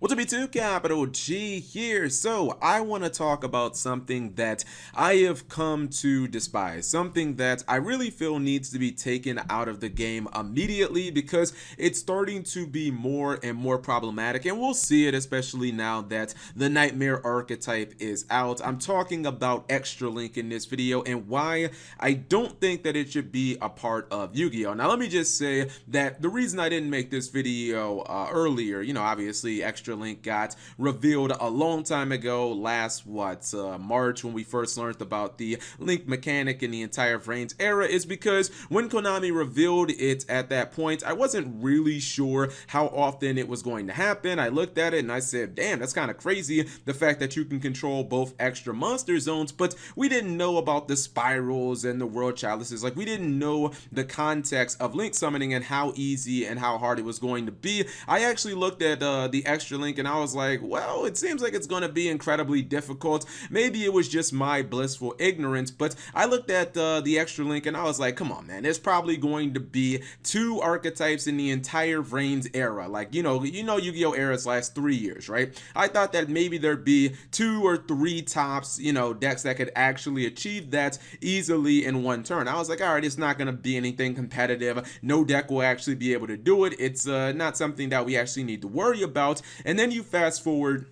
What's up, YouTube? Capital G here. So I want to talk about something that I have come to despise, something that I really feel needs to be taken out of the game immediately because it's starting to be more and more problematic, and we'll see it especially now that the Nightmare archetype is out. I'm talking about Extra Link in this video and why I don't think that it should be a part of Yu-Gi-Oh! Now let me just say that the reason I didn't make this video earlier, obviously Extra Link got revealed a long time ago, last March, when we first learned about the Link mechanic in the entire Vrains era, is because when Konami revealed it at that point, I wasn't really sure how often it was going to happen. I looked at it and I said, damn, that's kind of crazy, the fact that you can control both extra monster zones, but we didn't know about the spirals and the world chalices. Like, we didn't know the context of Link summoning and how easy and how hard it was going to be. I actually looked at the Extra Link and I was like, well, it seems like it's going to be incredibly difficult. Maybe it was just my blissful ignorance, but I looked at the Extra Link and I was like, come on, man, there's probably going to be 2 archetypes in the entire Vrains era. Like, Yu-Gi-Oh! Eras last 3 years, right? I thought that maybe there'd be 2 or 3 tops, decks that could actually achieve that easily in one turn. I was like, all right, it's not going to be anything competitive. No deck will actually be able to do it. It's not something that we actually need to worry about. And then you fast forward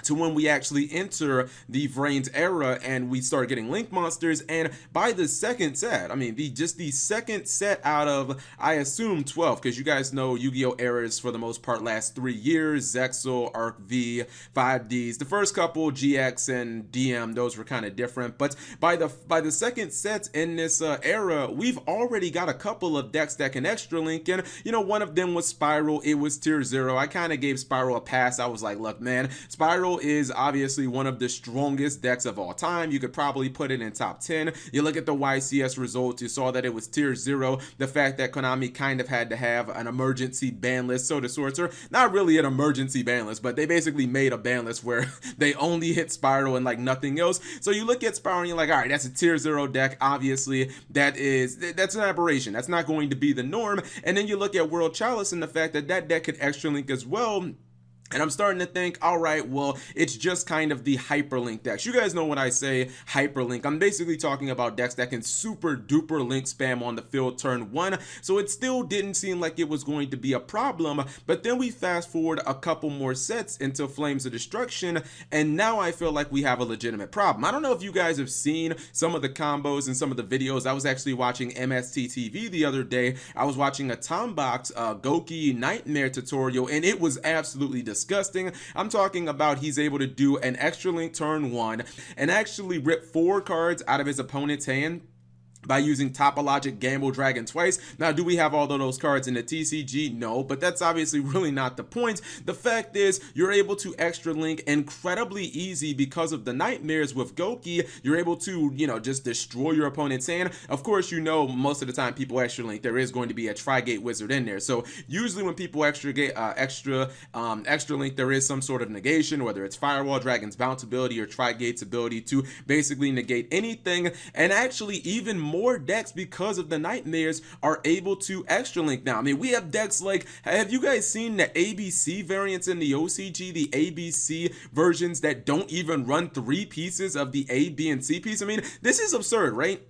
to when we actually enter the Vrains era and we start getting Link monsters, and by the second set, I mean the second set out of, I assume, 12, because you guys know Yu-Gi-Oh! Eras for the most part last 3 years, Zexal, Arc V, 5Ds, the first couple, GX and DM, those were kind of different, but by the second set in this era, we've already got a couple of decks that can Extra Link, and one of them was Spiral. It was tier 0. I kind of gave Spiral a pass. I was like, look, man, Spiral is obviously one of the strongest decks of all time. You could probably put it in top 10. You look at the YCS results, you saw that it was tier 0. The fact that Konami kind of had to have an emergency ban list, so to sorts, or not really an emergency ban list, but they basically made a ban list where they only hit Spiral and like nothing else. So you look at Spiral and you're like, all right, that's a tier 0 deck. Obviously that's an aberration. That's not going to be the norm. And then you look at World Chalice and the fact that that deck could Extra Link as well. And I'm starting to think, all right, well, it's just kind of the hyperlink decks. You guys know when I say hyperlink, I'm basically talking about decks that can super duper link spam on the field turn 1. So it still didn't seem like it was going to be a problem. But then we fast forward a couple more sets into Flames of Destruction, and now I feel like we have a legitimate problem. I don't know if you guys have seen some of the combos and some of the videos. I was actually watching MST TV the other day. I was watching a Tombox Goki Nightmare tutorial, and it was absolutely disgusting. I'm talking about he's able to do an Extra Link turn 1 and actually rip 4 cards out of his opponent's hand by using Topologic Gamble Dragon twice. Now, do we have all of those cards in the TCG? No, but that's obviously really not the point. The fact is, you're able to Extra Link incredibly easy because of the Nightmares with Goki. You're able to, just destroy your opponent's hand. Of course, most of the time people Extra Link, there is going to be a Tri-Gate Wizard in there. So usually when people Extra Link, there is some sort of negation, whether it's Firewall, Dragon's Bounce ability, or Tri-Gate's ability to basically negate anything. And actually, even more decks, because of the Nightmares, are able to Extra Link now. I mean, we have decks like, have you guys seen the ABC variants in the OCG, the ABC versions that don't even run 3 pieces of the A, B, and C piece? I mean, this is absurd, right?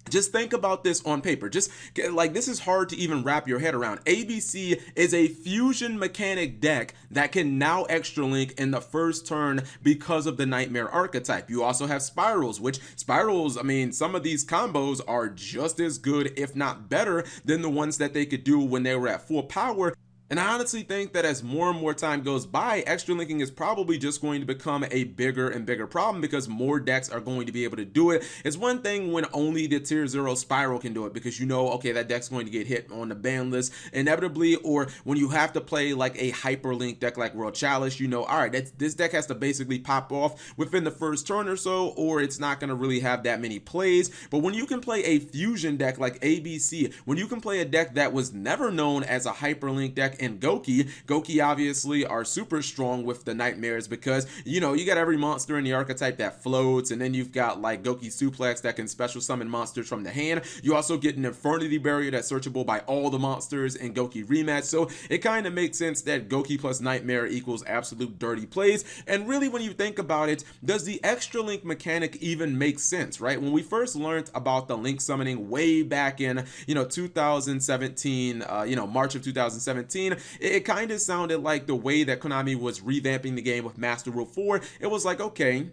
Just think about this on paper. Just like, this is hard to even wrap your head around. ABC is a fusion mechanic deck that can now Extra Link in the first turn because of the Nightmare archetype. You also have Spirals, which Spirals, I mean, some of these combos are just as good, if not better, than the ones that they could do when they were at full power. And I honestly think that as more and more time goes by, Extra Linking is probably just going to become a bigger and bigger problem because more decks are going to be able to do it. It's one thing when only the tier 0 Spiral can do it, because okay, that deck's going to get hit on the ban list inevitably, or when you have to play like a hyperlink deck like World Chalice, all right, this deck has to basically pop off within the first turn or so, or it's not going to really have that many plays. But when you can play a fusion deck like ABC, when you can play a deck that was never known as a hyperlink deck, and Goki. Goki obviously are super strong with the nightmares because, you know, you got every monster in the archetype that floats, and then you've got like Goki Suplex that can special summon monsters from the hand. You also get an Infernity Barrier that's searchable by all the monsters in Goki Rematch, so it kind of makes sense that Goki plus Nightmare equals absolute dirty plays. And really, when you think about it, does the extra link mechanic even make sense, right? When we first learned about the link summoning way back in, you know, 2017, March of 2017, it kind of sounded like the way that Konami was revamping the game with Master Rule 4, it was like, okay,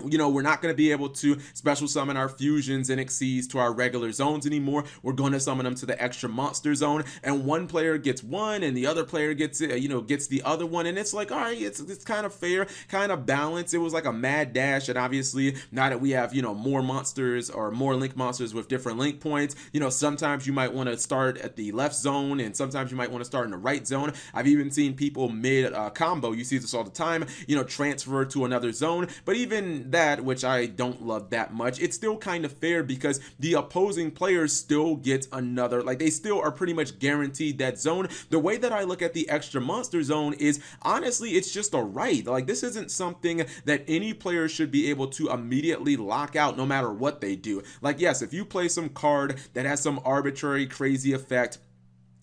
you know, we're not going to be able to special summon our fusions and exceeds to our regular zones anymore. We're going to summon them to the extra monster zone, and one player gets one and the other player gets gets the other one, and it's like, all right, it's kind of fair, kind of balanced. It was like a mad dash, and obviously now that we have, you know, more monsters or more link monsters with different link points, you know, sometimes you might want to start at the left zone and sometimes you might want to start in the right zone. I've even seen people mid combo, you see this all the time, you know, transfer to another zone. But even that, which I don't love that much, it's still kind of fair because the opposing players still get another, like they still are pretty much guaranteed that zone. The way that I look at the extra monster zone is, honestly, it's just a right. Like, this isn't something that any player should be able to immediately lock out no matter what they do. Like, yes, if you play some card that has some arbitrary crazy effect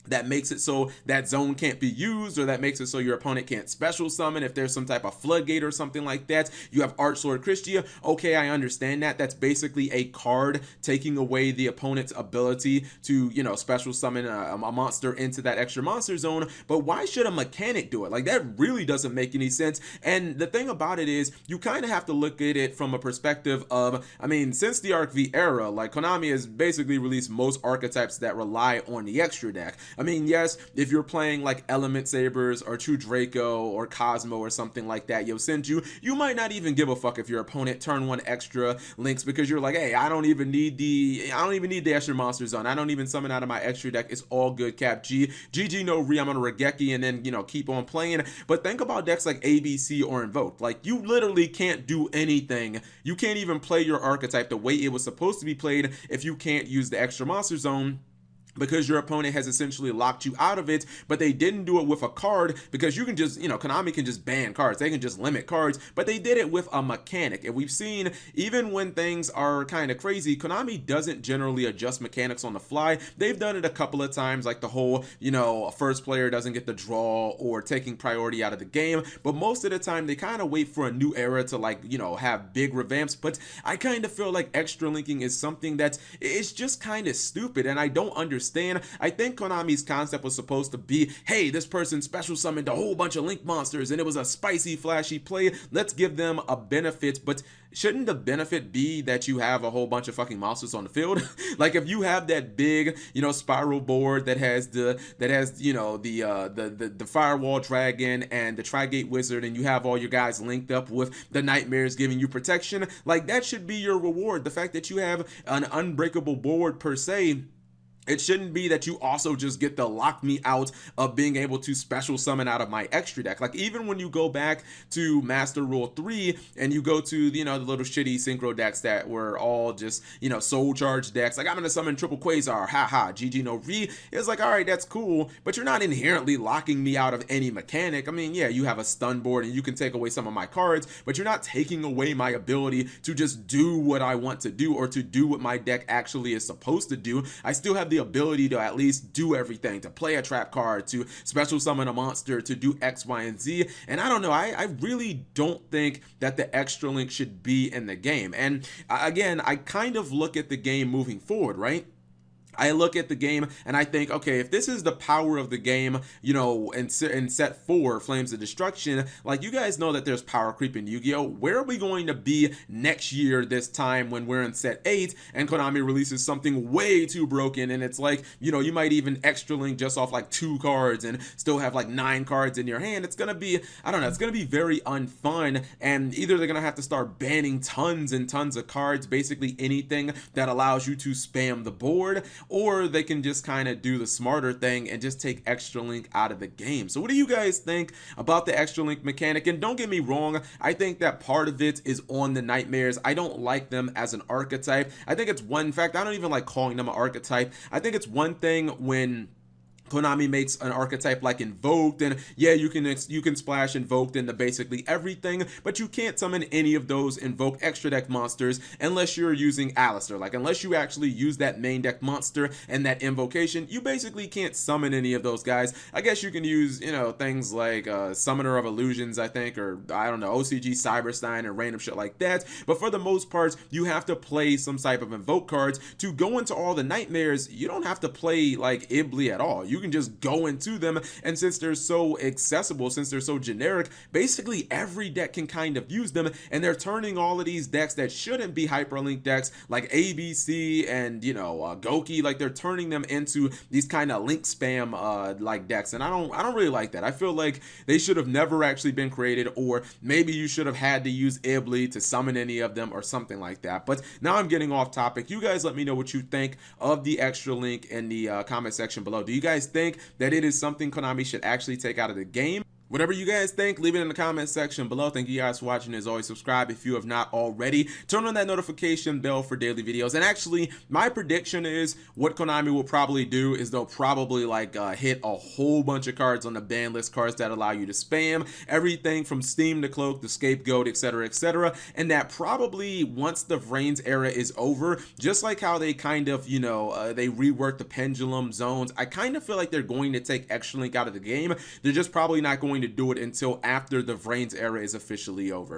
that makes it so that zone can't be used, or that makes it so your opponent can't special summon if there's some type of floodgate or something like that. You have Archlord Christia. Okay, I understand that. That's basically a card taking away the opponent's ability to, you know, special summon a monster into that extra monster zone. But why should a mechanic do it? Like, that really doesn't make any sense. And the thing about it is, you kind of have to look at it from a perspective of, I mean, since the Arc V era, like, Konami has basically released most archetypes that rely on the extra deck. I mean, yes, if you're playing like Element Sabers or True Draco or Cosmo or something like that, you might not even give a fuck if your opponent turn one extra links, because you're like, hey, I don't even need the extra monster zone. I don't even summon out of my extra deck. It's all good, Cap G. GG no re, I'm gonna Regeki and then, you know, keep on playing. But think about decks like ABC or Invoke. Like, you literally can't do anything. You can't even play your archetype the way it was supposed to be played if you can't use the extra monster zone, because your opponent has essentially locked you out of it. But they didn't do it with a card, because you can just, you know, Konami can just ban cards, they can just limit cards, but they did it with a mechanic. And we've seen, even when things are kind of crazy, Konami doesn't generally adjust mechanics on the fly. They've done it a couple of times, like the whole, you know, a first player doesn't get the draw or taking priority out of the game, but most of the time they kind of wait for a new era to, like, you know, have big revamps. But I kind of feel like extra linking is something that it's just kind of stupid, and I don't understand. I think Konami's concept was supposed to be, hey, this person special summoned a whole bunch of link monsters and it was a spicy, flashy play. Let's give them a benefit. But shouldn't the benefit be that you have a whole bunch of fucking monsters on the field? Like, if you have that big, you know, spiral board that has you know, the firewall dragon and the Trigate wizard, and you have all your guys linked up with the nightmares giving you protection, like, that should be your reward. The fact that you have an unbreakable board per se, it shouldn't be that you also just get to lock me out of being able to special summon out of my extra deck. Like, even when you go back to Master Rule 3 and you go to, you know, the little shitty synchro decks that were all just, you know, soul charge decks, like, I'm gonna summon triple Quasar, haha, GG no re. It's like, all right, that's cool, but you're not inherently locking me out of any mechanic. I mean, yeah, you have a stun board and you can take away some of my cards, but you're not taking away my ability to just do what I want to do, or to do what my deck actually is supposed to do. I still have the ability to at least do everything, to play a trap card, to special summon a monster, to do X, Y, and Z. And I don't know, I really don't think that the extra link should be in the game. And again, I kind of look at the game moving forward, right? I look at the game and I think, okay, if this is the power of the game, you know, in set 4, Flames of Destruction, like, you guys know that there's power creep in Yu-Gi-Oh! Where are we going to be next year this time when we're in set 8 and Konami releases something way too broken, and it's like, you know, you might even extra link just off like 2 cards and still have like 9 cards in your hand. It's gonna be, I don't know, it's gonna be very unfun, and either they're gonna have to start banning tons and tons of cards, basically anything that allows you to spam the board, or they can just kind of do the smarter thing and just take extra link out of the game. So what do you guys think about the extra link mechanic? And don't get me wrong, I think that part of it is on the nightmares. I don't like them as an archetype. I think it's one fact, I don't even like calling them an archetype. I think it's one thing when Konami makes an archetype like Invoked, and yeah, you can splash Invoked into basically everything, but you can't summon any of those Invoke extra deck monsters unless you're using Alistair. Like, unless you actually use that main deck monster and that invocation, you basically can't summon any of those guys. I guess you can use, you know, things like Summoner of Illusions, I think, or I don't know, OCG Cyberstein or random shit like that, but for the most part, you have to play some type of Invoke cards to go into all the nightmares. You don't have to play like Ibli at all. You can just go into them, and since they're so accessible, since they're so generic, basically every deck can kind of use them, and they're turning all of these decks that shouldn't be hyperlink decks like ABC and, you know, Goki, like they're turning them into these kind of link spam like decks, and I don't really like that. I feel like they should have never actually been created, or maybe you should have had to use Ibli to summon any of them or something like that. But now I'm getting off topic. You guys let me know what you think of the extra link in the comment section below. Do you guys think that it is something Konami should actually take out of the game? Whatever you guys think, leave it in the comment section below. Thank you guys for watching. As always, subscribe if you have not already. Turn on that notification bell for daily videos. And actually, my prediction is what Konami will probably do is they'll probably like hit a whole bunch of cards on the ban list, cards that allow you to spam everything from Steam to Cloak to Scapegoat, etc., etc. And that probably once the Vrains era is over, just like how they kind of, you know, they reworked the pendulum zones, I kind of feel like they're going to take Extra Link out of the game. They're just probably not going to do it until after the Vrains era is officially over.